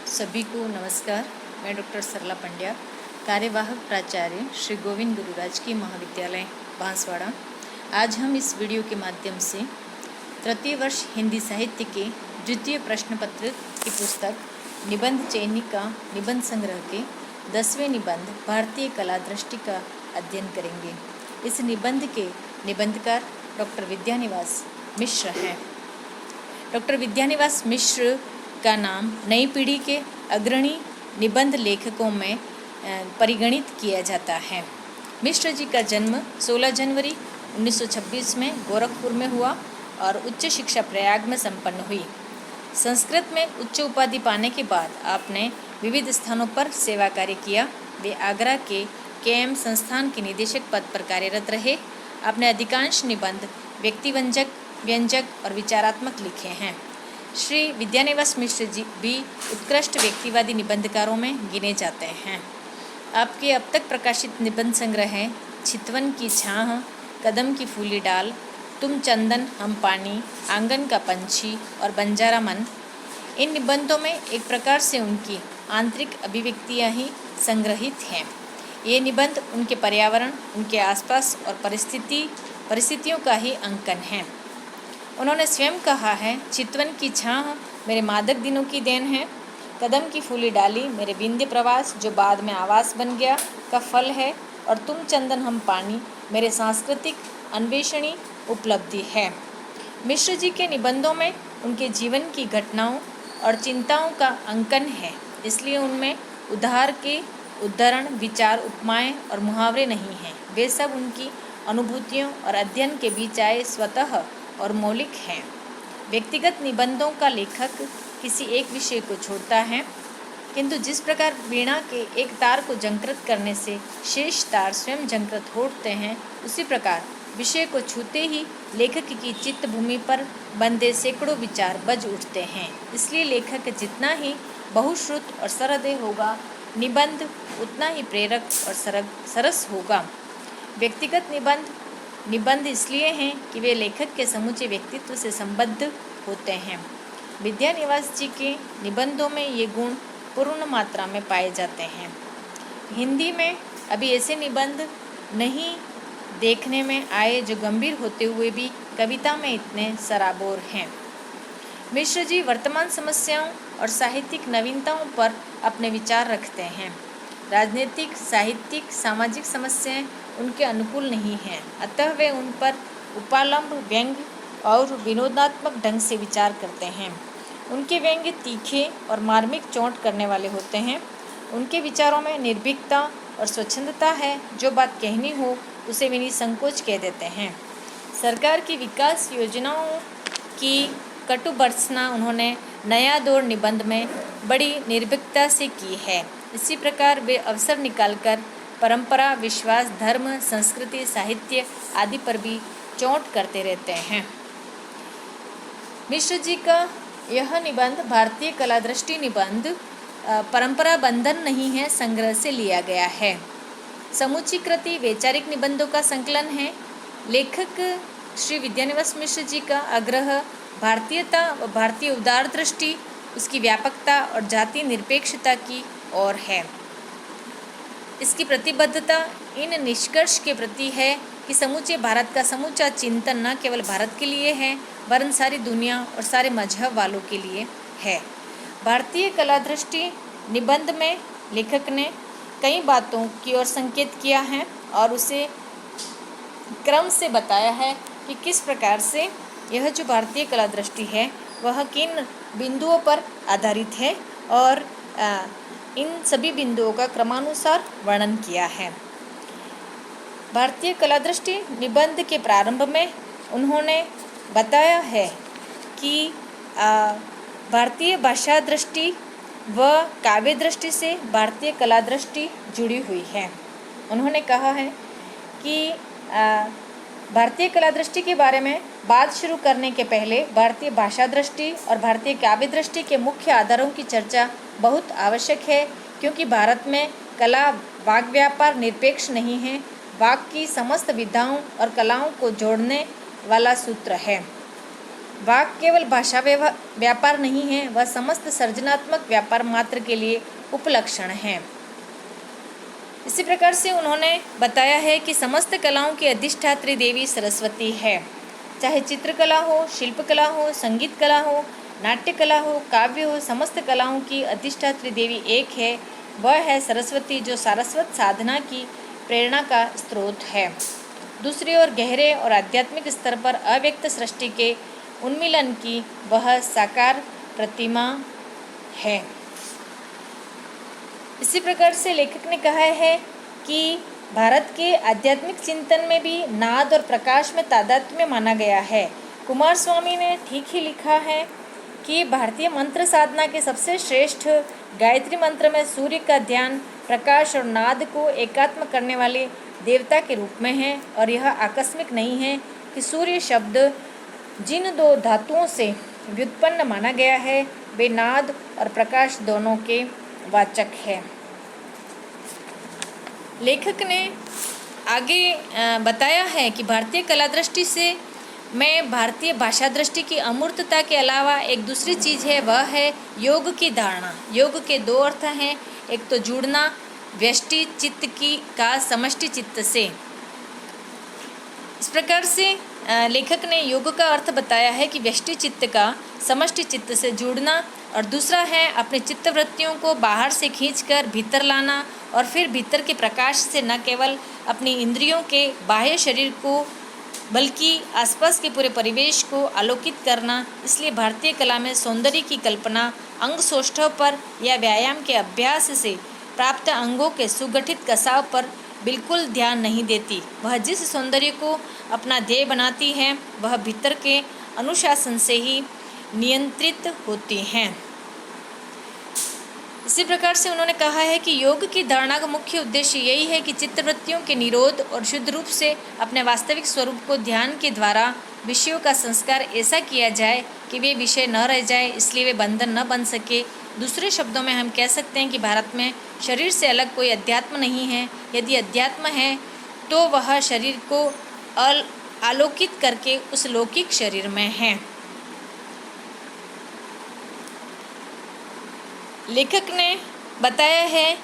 सभी को नमस्कार। मैं डॉक्टर सरला पंड्या, कार्यवाहक प्राचार्य श्री गोविंद गुरु राजकीय महाविद्यालय बांसवाड़ा। आज हम इस वीडियो के माध्यम से तृतीय वर्ष हिंदी साहित्य के द्वितीय प्रश्न पत्र की पुस्तक निबंध चयनिका निबंध संग्रह के 10वें निबंध भारतीय कला दृष्टि का अध्ययन करेंगे। इस निबंध के निबंधकार डॉक्टर विद्यानिवास मिश्र हैं। डॉक्टर विद्यानिवास मिश्र का नाम नई पीढ़ी के अग्रणी निबंध लेखकों में परिगणित किया जाता है। मिश्र जी का जन्म 16 जनवरी 1926 में गोरखपुर में हुआ और उच्च शिक्षा प्रयाग में संपन्न हुई। संस्कृत में उच्च उपाधि पाने के बाद आपने विविध स्थानों पर सेवा कार्य किया। वे आगरा के KM संस्थान के निदेशक पद पर कार्यरत रहे। आपने अधिकांश निबंध व्यंजक और विचारात्मक लिखे हैं। श्री विद्यानिवास मिश्र जी भी उत्कृष्ट व्यक्तिवादी निबंधकारों में गिने जाते हैं। आपके अब तक प्रकाशित निबंध संग्रह हैं चितवन की छाह, कदम की फूली डाल, तुम चंदन हम पानी, आंगन का पंछी और बंजारा मन। इन निबंधों में एक प्रकार से उनकी आंतरिक अभिव्यक्तियाँ ही संग्रहित हैं। ये निबंध उनके पर्यावरण, उनके आसपास और परिस्थितियों का ही अंकन है। उन्होंने स्वयं कहा है, चितवन की छाह मेरे मादक दिनों की देन है, कदम की फूली डाली मेरे विंध्य प्रवास जो बाद में आवास बन गया का फल है, और तुम चंदन हम पानी मेरे सांस्कृतिक अन्वेषणी उपलब्धि है। मिश्र जी के निबंधों में उनके जीवन की घटनाओं और चिंताओं का अंकन है, इसलिए उनमें उदाहरण, विचार, उपमाएं और मुहावरे नहीं हैं। वे सब उनकी अनुभूतियों और अध्ययन के बीच आए स्वतः और मौलिक हैं। व्यक्तिगत निबंधों का लेखक किसी एक विषय को छोड़ता है, किंतु जिस प्रकार वीणा के एक तार को झंकृत करने से शेष तार स्वयं झंकृत हो उठते हैं, उसी प्रकार विषय को छूते ही लेखक की चित्त भूमि पर बंधे सैकड़ों विचार बज उठते हैं। इसलिए लेखक जितना ही बहुश्रुत और सहृदय होगा, निबंध उतना ही प्रेरक और सरस होगा। व्यक्तिगत निबंध इसलिए हैं कि वे लेखक के समूचे व्यक्तित्व से संबद्ध होते हैं। विद्यानिवास जी के निबंधों में ये गुण पूर्ण मात्रा में पाए जाते हैं। हिंदी में अभी ऐसे निबंध नहीं देखने में आए जो गंभीर होते हुए भी कविता में इतने सराबोर हैं। मिश्र जी वर्तमान समस्याओं और साहित्यिक नवीनताओं पर अपने विचार रखते हैं। राजनीतिक, साहित्यिक, सामाजिक समस्याएं उनके अनुकूल नहीं हैं, अतः वे उन पर उपालंब, व्यंग और विनोदात्मक ढंग से विचार करते हैं। उनके व्यंग्य तीखे और मार्मिक चोट करने वाले होते हैं। उनके विचारों में निर्भीकता और स्वच्छंदता है। जो बात कहनी हो उसे वे निसंकोच कह देते हैं। सरकार की विकास योजनाओं की कटु भर्त्सना उन्होंने नया दौर निबंध में बड़ी निर्भीकता से की है। इसी प्रकार वे अवसर निकालकर परंपरा, विश्वास, धर्म, संस्कृति, साहित्य आदि पर भी चोट करते रहते हैं। मिश्र जी का यह निबंध भारतीय कला दृष्टि निबंध परंपरा बंधन नहीं है, संग्रह से लिया गया है। समूची कृति वैचारिक निबंधों का संकलन है। लेखक श्री विद्यानिवास मिश्र जी का आग्रह भारतीयता व भारतीय उदार दृष्टि, उसकी व्यापकता और जातीय निरपेक्षता की ओर है। इसकी प्रतिबद्धता इन निष्कर्ष के प्रति है कि समूचे भारत का समूचा चिंतन न केवल भारत के लिए है, वरन सारी दुनिया और सारे मजहब वालों के लिए है। भारतीय कला दृष्टि निबंध में लेखक ने कई बातों की ओर संकेत किया है और उसे क्रम से बताया है कि किस प्रकार से यह जो भारतीय कला दृष्टि है वह किन बिंदुओं पर आधारित है, और इन सभी बिंदुओं का क्रमानुसार वर्णन किया है। भारतीय कला दृष्टि निबंध के प्रारंभ में उन्होंने बताया है कि भारतीय भाषा दृष्टि व काव्य दृष्टि से भारतीय कला दृष्टि जुड़ी हुई है। उन्होंने कहा है कि भारतीय कला दृष्टि के बारे में बात शुरू करने के पहले भारतीय भाषा दृष्टि और भारतीय काव्य दृष्टि के मुख्य आधारों की चर्चा बहुत आवश्यक है, क्योंकि भारत में कला वाग व्यापार निरपेक्ष नहीं है, वाग की समस्त विधाओं और कलाओं को जोड़ने वाला सूत्र है। वाक केवल भाषा व्यापार नहीं है, वह समस्त सृजनात्मक व्यापार मात्र के लिए उपलक्षण है। इसी प्रकार से उन्होंने बताया है कि समस्त कलाओं की अधिष्ठात्री देवी सरस्वती है। चाहे चित्रकला हो, शिल्पकला हो, संगीत कला हो, नाट्य कला हो, काव्य हो, समस्त कलाओं की अधिष्ठात्री देवी एक है, वह है सरस्वती, जो सारस्वत साधना की प्रेरणा का स्रोत है। दूसरी ओर गहरे और आध्यात्मिक स्तर पर अव्यक्त सृष्टि के उन्मिलन की वह साकार प्रतिमा है। इसी प्रकार से लेखक ने कहा है कि भारत के आध्यात्मिक चिंतन में भी नाद और प्रकाश में तादात्म्य माना गया है। कुमार स्वामी ने ठीक ही लिखा है कि भारतीय मंत्र साधना के सबसे श्रेष्ठ गायत्री मंत्र में सूर्य का ध्यान प्रकाश और नाद को एकात्म करने वाले देवता के रूप में है, और यह आकस्मिक नहीं है कि सूर्य शब्द जिन दो धातुओं से व्युत्पन्न माना गया है वे नाद और प्रकाश दोनों के वाचक है। लेखक ने आगे बताया है कि भारतीय कला दृष्टि से में भारतीय भाषा दृष्टि की अमूर्तता के अलावा एक दूसरी चीज़ है, वह है योग की धारणा। योग के दो अर्थ हैं, एक तो जुड़ना व्यष्टि चित्त की का समष्टि चित्त से। इस प्रकार से लेखक ने योग का अर्थ बताया है कि व्यष्टि चित्त का समष्टि चित्त से जुड़ना, और दूसरा है अपने चित्त वृत्तियों को बाहर से खींचकर भीतर लाना, और फिर भीतर के प्रकाश से न केवल अपनी इंद्रियों के बाह्य शरीर को बल्कि आसपास के पूरे परिवेश को आलोकित करना। इसलिए भारतीय कला में सौंदर्य की कल्पना अंग सौष्ठव पर या व्यायाम के अभ्यास से प्राप्त अंगों के सुगठित कसाव पर बिल्कुल ध्यान नहीं देती। वह जिस सौंदर्य को अपना ध्येय बनाती है वह भीतर के अनुशासन से ही नियंत्रित होती हैं। इसी प्रकार से उन्होंने कहा है कि योग की धारणा का मुख्य उद्देश्य यही है कि चित्तवृत्तियों के निरोध और शुद्ध रूप से अपने वास्तविक स्वरूप को ध्यान के द्वारा विषयों का संस्कार ऐसा किया जाए कि वे विषय न रह जाए, इसलिए वे बंधन न बन सके। दूसरे शब्दों में हम कह सकते हैं कि भारत में शरीर से अलग कोई अध्यात्म नहीं है। यदि अध्यात्म है तो वह शरीर को आलोकित करके उस लौकिक शरीर में है। लेखक ने बताया है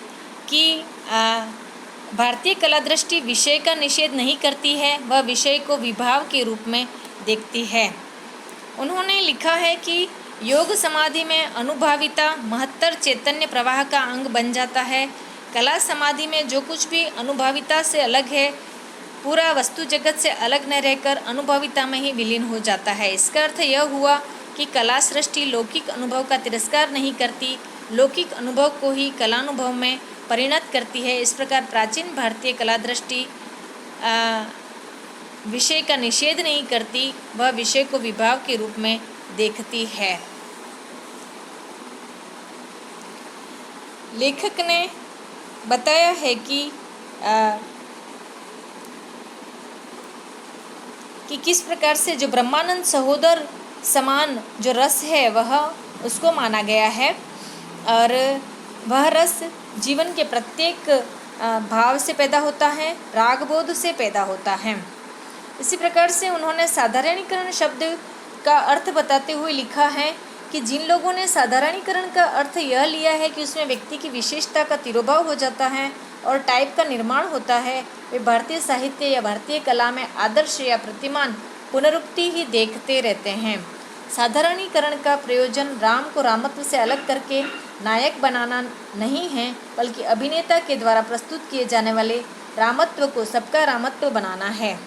कि भारतीय कला दृष्टि विषय का निषेध नहीं करती है, वह विषय को विभाव के रूप में देखती है। उन्होंने लिखा है कि योग समाधि में अनुभाविता महत्तर चैतन्य प्रवाह का अंग बन जाता है। कला समाधि में जो कुछ भी अनुभाविता से अलग है पूरा वस्तु जगत से अलग न रहकर अनुभविता में ही विलीन हो जाता है। इसका अर्थ यह हुआ कि कला सृष्टि लौकिक अनुभव का तिरस्कार नहीं करती, लौकिक अनुभव को ही कलानुभव में परिणत करती है। इस प्रकार प्राचीन भारतीय कला दृष्टि विषय का निषेध नहीं करती, वह विषय को विभाव के रूप में देखती है। लेखक ने बताया है कि किस प्रकार से जो ब्रह्मानंद सहोदर समान जो रस है वह उसको माना गया है, और वह रस जीवन के प्रत्येक भाव से पैदा होता है, रागबोध से पैदा होता है। इसी प्रकार से उन्होंने साधारणीकरण शब्द का अर्थ बताते हुए लिखा है कि जिन लोगों ने साधारणीकरण का अर्थ यह लिया है कि उसमें व्यक्ति की विशेषता का तिरोभाव हो जाता है और टाइप का निर्माण होता है, वे भारतीय साहित्य या भारतीय कला में आदर्श या प्रतिमान पुनरुक्ति ही देखते रहते हैं। साधारणीकरण का प्रयोजन राम को रामत्व से अलग करके नायक बनाना नहीं है, बल्कि अभिनेता के द्वारा प्रस्तुत किए जाने वाले रामत्व को सबका रामत्व बनाना है।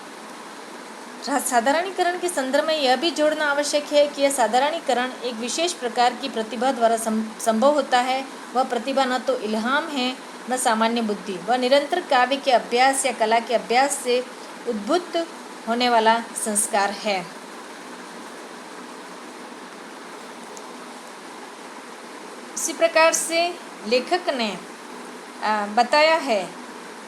साधारणीकरण के संदर्भ में यह भी जोड़ना आवश्यक है कि यह साधारणीकरण एक विशेष प्रकार की प्रतिभा द्वारा संभव होता है। वह प्रतिभा न तो इल्हाम है न सामान्य बुद्धि, वह निरंतर काव्य के अभ्यास या कला के अभ्यास से उद्भूत होने वाला संस्कार है। इसी प्रकार से लेखक ने बताया है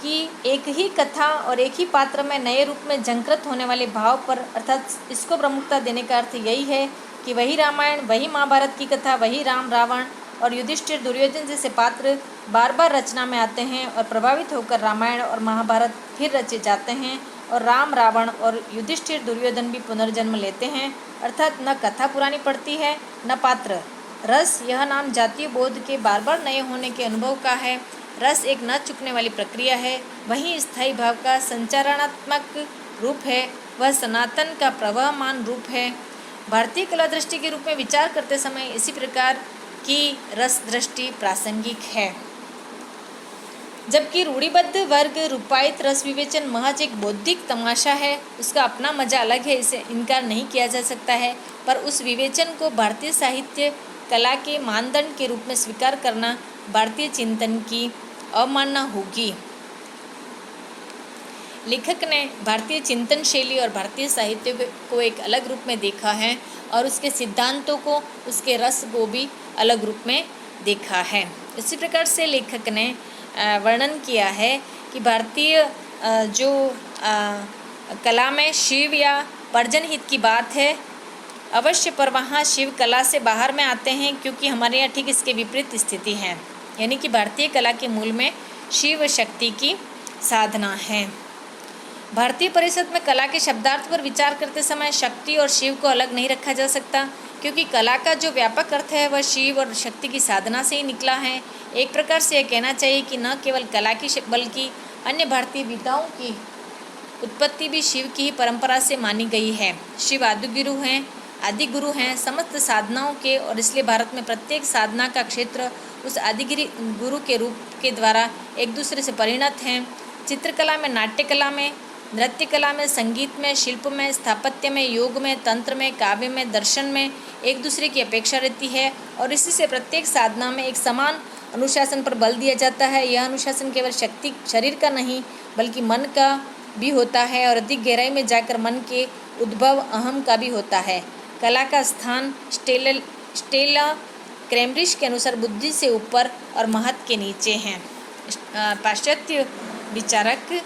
कि एक ही कथा और एक ही पात्र में नए रूप में झंकृत होने वाले भाव पर, अर्थात इसको प्रमुखता देने का अर्थ यही है कि वही रामायण, वही महाभारत की कथा, वही राम, रावण और युधिष्ठिर, दुर्योधन जैसे पात्र बार बार रचना में आते हैं और प्रभावित होकर रामायण और महाभारत फिर रचे जाते हैं और राम रावण और युधिष्ठिर दुर्योधन भी पुनर्जन्म लेते हैं, अर्थात न कथा पुरानी पड़ती है न पात्र। रस यह नाम जातीय बोध के बार बार नए होने के अनुभव का है। रस एक न चुकने वाली प्रक्रिया है, वहीं स्थायी भाव का संचारणात्मक रूप है, वह सनातन का प्रवाहमान रूप है। भारतीय कला दृष्टि के रूप में विचार करते समय इसी प्रकार की रस दृष्टि प्रासंगिक है। जबकि रूढ़िबद्ध वर्ग रूपायित रस विवेचन महज एक बौद्धिक तमाशा है, उसका अपना मजा अलग है, इसे इनकार नहीं किया जा सकता है, पर उस विवेचन को भारतीय साहित्य कला के मानदंड के रूप में स्वीकार करना भारतीय चिंतन की अवमानना होगी। लेखक ने भारतीय चिंतन शैली और भारतीय साहित्य को एक अलग रूप में देखा है और उसके सिद्धांतों को, उसके रस को भी अलग रूप में देखा है। इसी प्रकार से लेखक ने वर्णन किया है कि भारतीय जो कला में शिव या पर्जन हित की बात है अवश्य, पर वहाँ शिव कला से बाहर में आते हैं, क्योंकि हमारे यहाँ ठीक इसके विपरीत स्थिति है। यानी कि भारतीय कला के मूल में शिव शक्ति की साधना है। भारतीय परिषद में कला के शब्दार्थ पर विचार करते समय शक्ति और शिव को अलग नहीं रखा जा सकता, क्योंकि कला का जो व्यापक अर्थ है वह शिव और शक्ति की साधना से ही निकला है। एक प्रकार से यह कहना चाहिए कि न केवल कला की बल्कि अन्य भारतीय विधाओं की उत्पत्ति भी शिव की ही परंपरा से मानी गई है। शिव आदि गुरु हैं समस्त साधनाओं के, और इसलिए भारत में प्रत्येक साधना का क्षेत्र उस आदि गुरु के रूप के द्वारा एक दूसरे से परिणत हैं। चित्रकला में, नाट्य कला में, नृत्य कला में, संगीत में, शिल्प में, स्थापत्य में, योग में, तंत्र में, काव्य में, दर्शन में एक दूसरे की अपेक्षा रहती है, और इसी से प्रत्येक साधना में एक समान अनुशासन पर बल दिया जाता है। यह अनुशासन केवल शरीर का नहीं बल्कि मन का भी होता है, और अधिक गहराई में जाकर मन के उद्भव अहम का भी होता है। कला का स्थान स्टेला क्रैमरिश के अनुसार बुद्धि से ऊपर और महत्व के नीचे हैं। पाश्चात्य विचारक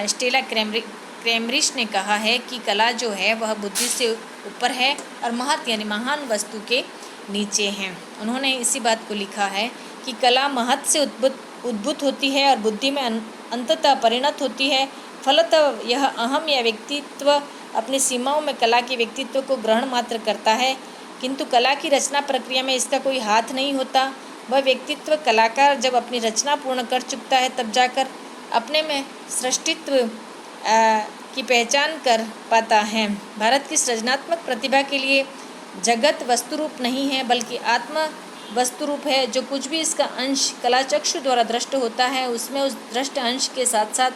स्टेला क्रैमरिश ने कहा है कि कला जो है वह बुद्धि से ऊपर है और महत्व यानी महान वस्तु के नीचे हैं। उन्होंने इसी बात को लिखा है कि कला महत्व से उद्भूत होती है और बुद्धि में अंततः परिणत होती है। फलतः यह अहम या व्यक्तित्व अपनी सीमाओं में कला के व्यक्तित्व को ग्रहण मात्र करता है, किंतु कला की रचना प्रक्रिया में इसका कोई हाथ नहीं होता। वह व्यक्तित्व कलाकार जब अपनी रचना पूर्ण कर चुकता है तब जाकर अपने में सृष्टित्व की पहचान कर पाता है। भारत की सृजनात्मक प्रतिभा के लिए जगत वस्तुरूप नहीं है बल्कि आत्मा वस्तुरूप है। जो कुछ भी इसका अंश कला चक्षु द्वारा दृष्ट होता है उसमें उस दृष्ट अंश के साथ साथ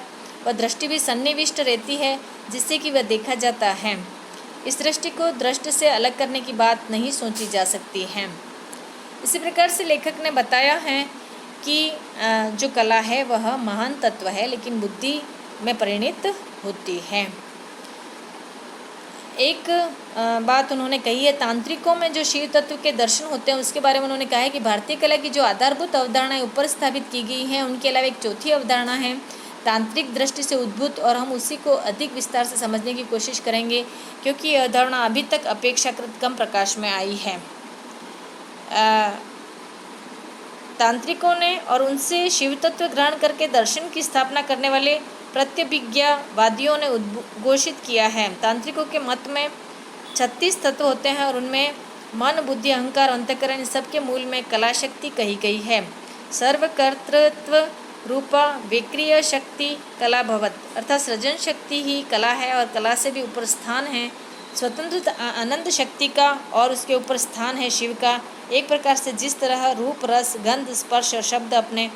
वह दृष्टि भी सन्निविष्ट रहती है जिससे कि वह देखा जाता है। इस दृष्टि को दृष्ट से अलग करने की बात नहीं सोची जा सकती है। इसी प्रकार से लेखक ने बताया है कि जो कला है वह महान तत्व है लेकिन बुद्धि में परिणित होती है। एक बात उन्होंने कही है, तांत्रिकों में जो शिव तत्व के दर्शन होते हैं उसके बारे में उन्होंने कहा है कि भारतीय कला की जो आधारभूत अवधारणाएं ऊपर स्थापित की गई हैं उनके अलावा एक चौथी अवधारणा है तांत्रिक दृष्टि से उद्भूत, और हम उसी को अधिक विस्तार से समझने की कोशिश करेंगे क्योंकि यह अवधारणा अभी तक अपेक्षाकृत कम प्रकाश में आई है। तांत्रिकों ने और उनसे शिव तत्व ग्रहण करके दर्शन की स्थापना करने वाले प्रत्यभिज्ञावादियों ने उद्घोषित किया है। तांत्रिकों के मत में 36 तत्व होते हैं और उनमें मन, बुद्धि, अहंकार, अंतःकरण इन सबके मूल में कला शक्ति कही गई है। सर्वकर्तृत्व रूपा विक्रिय शक्ति कला भवत, अर्थात सृजन शक्ति ही कला है और कला से भी ऊपर स्थान है स्वतंत्र आनंद शक्ति का और उसके ऊपर स्थान है शिव का। एक प्रकार से जिस तरह रूप, रस, गंध, स्पर्श और शब्द अपने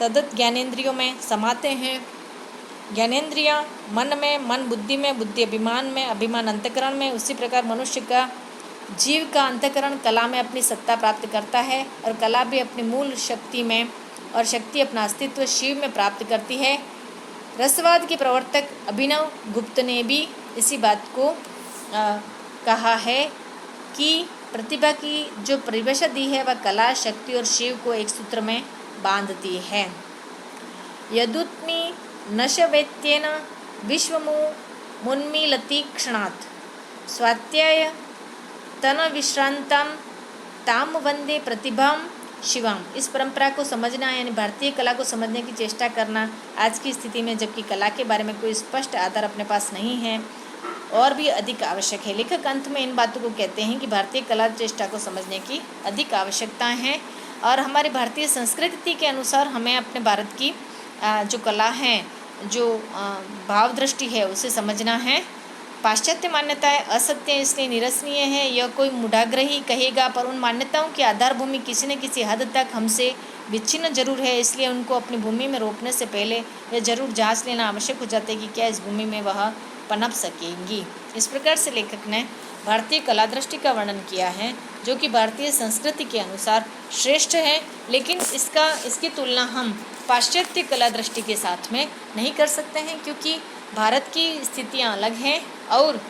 तद्गत ज्ञानेंद्रियों में समाते हैं, ज्ञानेंद्रियाँ मन में, मन बुद्धि में, बुद्धि अभिमान में, अभिमान अंतःकरण में, उसी प्रकार मनुष्य का जीव का अंतःकरण कला में अपनी सत्ता प्राप्त करता है और कला भी अपनी मूल शक्ति में और शक्ति अपना अस्तित्व शिव में प्राप्त करती है। रसवाद के प्रवर्तक अभिनव गुप्त ने भी इसी बात को कहा है कि प्रतिभा की जो परिभाषा दी है वह कला, शक्ति और शिव को एक सूत्र में बांधती है। यदुत्मी नशवैत्येन विश्वमुन्मीलति क्षणात् स्वाध्याय तन विश्रांतां ताम वंदे प्रतिभां शिवम। इस परंपरा को समझना यानी भारतीय कला को समझने की चेष्टा करना आज की स्थिति में, जबकि कला के बारे में कोई स्पष्ट आधार अपने पास नहीं है, और भी अधिक आवश्यक है। लेखक अंत में इन बातों को कहते हैं कि भारतीय कला चेष्टा को समझने की अधिक आवश्यकताएं हैं और हमारी भारतीय संस्कृति के अनुसार हमें अपने भारत की जो कला है, जो भाव दृष्टि है, उसे समझना है। पाश्चात्य मान्यताएं असत्य इसलिए निरसनीय है, यह कोई मूढ़ाग्रही कहेगा, पर उन मान्यताओं की आधार भूमि किसी न किसी हद तक हमसे विच्छिन्न जरूर है। इसलिए उनको अपनी भूमि में रोपने से पहले यह जरूर जांच लेना आवश्यक हो जाता है कि क्या इस भूमि में वह पनप सकेंगी। इस प्रकार से लेखक ने भारतीय कला दृष्टि का वर्णन किया है, जो कि भारतीय संस्कृति के अनुसार श्रेष्ठ है, लेकिन इसकी तुलना हम पाश्चात्य कला दृष्टि के साथ में नहीं कर सकते हैं, क्योंकि भारत की स्थितियां अलग हैं और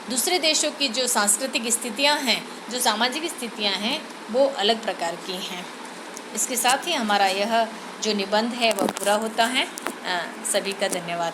दूसरे देशों की जो सांस्कृतिक स्थितियां हैं, जो सामाजिक स्थितियां हैं, वो अलग प्रकार की हैं। इसके साथ ही हमारा यह जो निबंध है वह पूरा होता है। सभी का धन्यवाद।